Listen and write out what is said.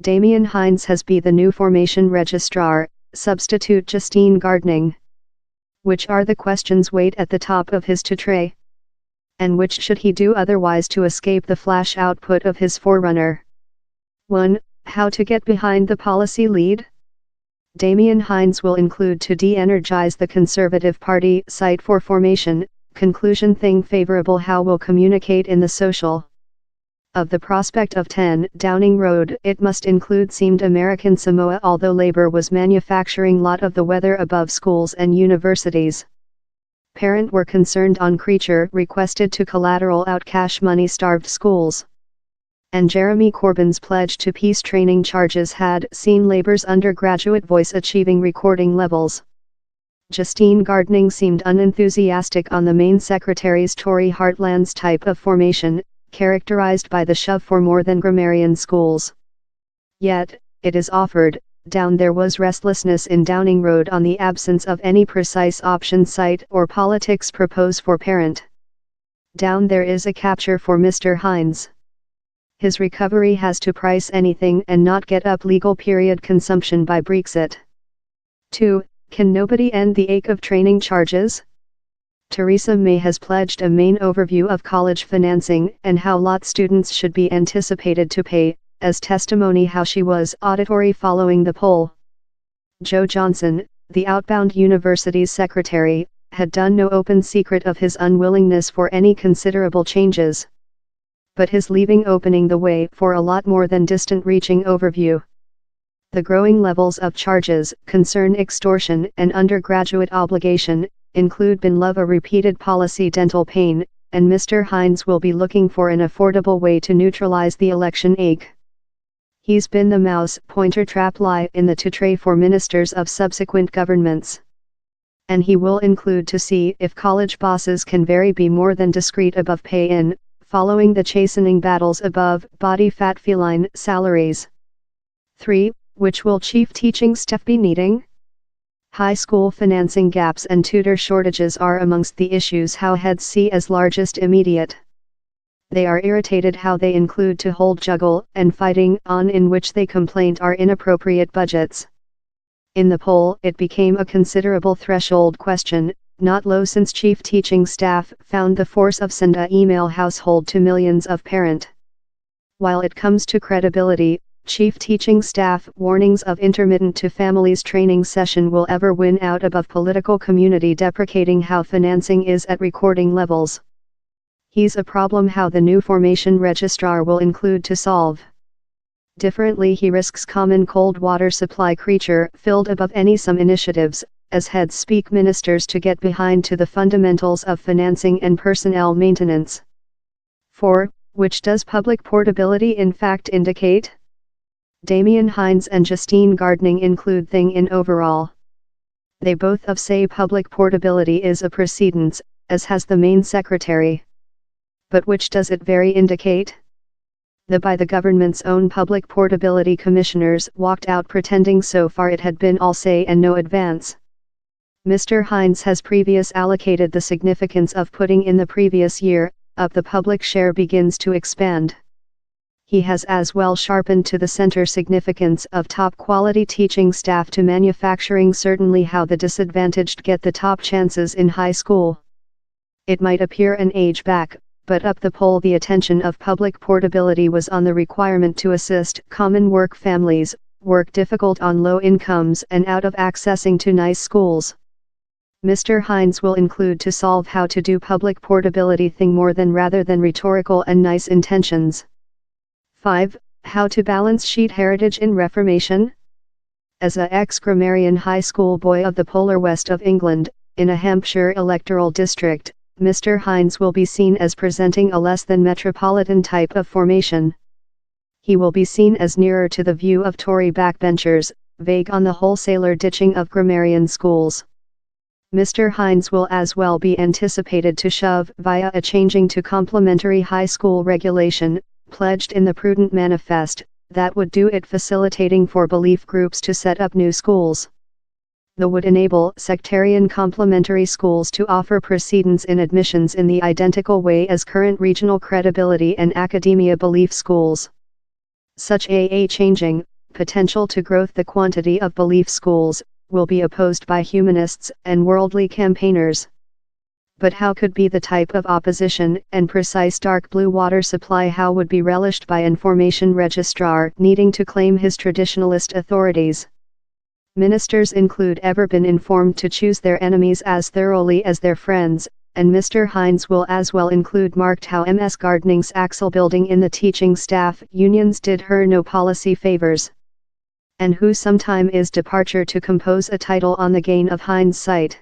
Damian Hinds has be the new formation registrar, substitute Justine Gardening. Which are the questions wait at the top of his to-tray? And which should he do otherwise to escape the flash output of his forerunner? 1. How to get behind the policy lead? Damian Hinds will include to de-energize the Conservative Party site for formation. Conclusion thing favorable how will communicate in the social. Of the prospect of 10 Downing Road, it must include seemed American Samoa, although Labour was manufacturing lot of the weather above schools and universities. Parent were concerned on creature requested to collateral out cash money starved schools. And Jeremy Corbyn's pledge to peace training charges had seen Labour's undergraduate voice achieving recording levels. Justine Gardening seemed unenthusiastic on the main secretary's Tory heartlands type of formation, characterized by the shove for more than grammarian schools. Yet, it is offered, down there was restlessness in Downing Road on the absence of any precise option site or politics propose for parent. Down there is a capture for Mr. Hinds. His recovery has to price anything and not get up legal period consumption by Brexit. 2. Can nobody end the ache of training charges? Theresa May has pledged a main overview of college financing and how lot students should be anticipated to pay, as testimony how she was auditory following the poll. Joe Johnson, the outbound university's secretary, had done no open secret of his unwillingness for any considerable changes. But his leaving opening the way for a lot more than distant-reaching overview. The growing levels of charges concern extortion and undergraduate obligation, include bin love a repeated policy dental pain, and Mr. Hinds will be looking for an affordable way to neutralize the election ache. He's been the mouse pointer trap lie in the to-tray for ministers of subsequent governments. And he will include to see if college bosses can vary be more than discreet above pay in, following the chastening battles above body fat feline salaries. 3. Which will chief teaching staff be needing? High school financing gaps and tutor shortages are amongst the issues how heads see as largest immediate. They are irritated how they include to hold juggle and fighting on in which they complained are inappropriate budgets. In the poll it became a considerable threshold question, not low since chief teaching staff found the force of send a email household to millions of parent. While it comes to credibility, chief teaching staff warnings of intermittent to families training session will ever win out above political community deprecating how financing is at recording levels. He's a problem how the new formation registrar will include to solve. Differently he risks common cold water supply creature filled above any some initiatives, as heads speak ministers to get behind to the fundamentals of financing and personnel maintenance. 4. Which does public portability in fact indicate? Damian Hinds and Justine Gardening include thing in overall. They both of say public portability is a precedence, as has the main secretary. But which does it very indicate? By the government's own public portability commissioners walked out pretending so far it had been all say and no advance. Mr. Hinds has previous allocated the significance of putting in the previous year, up the public share begins to expand. He has as well sharpened to the center significance of top quality teaching staff to manufacturing certainly how the disadvantaged get the top chances in high school. It might appear an age back, but up the poll the attention of public portability was on the requirement to assist common work families, work difficult on low incomes and out of accessing to nice schools. Mr. Hinds will include to solve how to do public portability thing more than rather than rhetorical and nice intentions. 5. How to balance sheet heritage in Reformation? As a ex-grammarian high school boy of the polar west of England, in a Hampshire electoral district, Mr. Hinds will be seen as presenting a less than metropolitan type of formation. He will be seen as nearer to the view of Tory backbenchers, vague on the wholesaler ditching of grammarian schools. Mr. Hinds will as well be anticipated to shove via a changing to complementary high school regulation, pledged in the Prudent Manifest, that would do it facilitating for belief groups to set up new schools. That would enable sectarian complementary schools to offer precedence in admissions in the identical way as current regional credibility and academia belief schools. Such a changing, potential to growth the quantity of belief schools, will be opposed by humanists and worldly campaigners. But how could be the type of opposition and precise dark blue water supply how would be relished by information registrar needing to claim his traditionalist authorities? Ministers include ever been informed to choose their enemies as thoroughly as their friends, and Mr. Hinds will as well include marked how MS Gardening's axle building in the teaching staff unions did her no policy favors. And who sometime is departure to compose a title on the gain of Hinds' site.